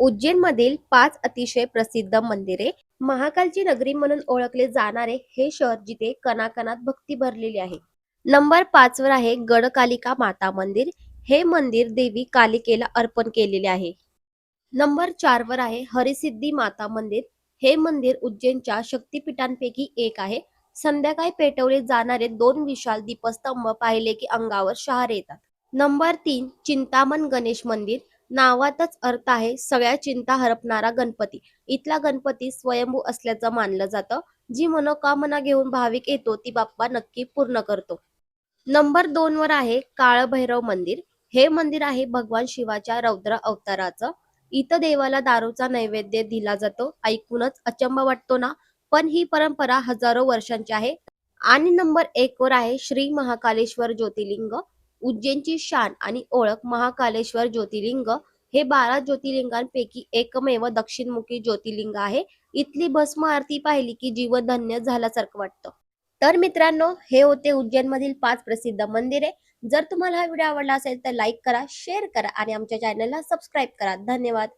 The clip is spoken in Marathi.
उज्जैनमधील 5 अतिशय प्रसिद्ध मंदिरे. महाकालची नगरी म्हणून ओळखले जाणारे हे शहर जिथे कणाकणात भक्ती भरलेली आहे. नंबर 5 वर आहे गडकालिका माता मंदिर. हे मंदिर देवी कालिकेला अर्पण केलेले आहे. नंबर 4 वर आहे हरिसिद्धी माता मंदिर. हे मंदिर उज्जैनच्या शक्तिपीठांपैकी एक आहे. संध्याकाळी पेटवले जाणारे 2 विशाल दीपस्तंभ पाहिले की अंगावर शहारे येतात. नंबर 3 चिंतामण गणेश मंदिर. नावातच अर्थ आहे सगळ्या चिंता हरपणारा गणपती. इथला गणपती स्वयंभू असल्याचं मानलं जातं. जी मनोकामना घेऊन भाविक येतो ती बाप्पा नक्की पूर्ण करतो. नंबर 2 वर आहे काळभैरव मंदिर. हे मंदिर आहे भगवान शिवाच्या रौद्र अवताराचं. इथं देवाला दारूचा नैवेद्य दिला जातो. ऐकूनच अचंब वाटतो ना, पण ही परंपरा हजारो वर्षांची आहे. आणि नंबर 1 वर आहे श्री महाकालेश्वर ज्योतिर्लिंग. उज्जैनची शान आणि ओळख महाकालेश्वर ज्योतिर्लिंग हे 12 ज्योतिर्लिंगांपैकी एकमेव दक्षिणमुखी ज्योतिर्लिंग आहे. इथली भस्म आरती पाहिली की जीवन धन्य झाल्यासारखं वाटतं. तर मित्रांनो, हे होते उज्जैनमधील 5 प्रसिद्ध मंदिरे. जर तुम्हाला हा व्हिडिओ आवडला असेल तर लाईक करा, शेअर करा आणि आमच्या चॅनलला सबस्क्राईब करा. धन्यवाद.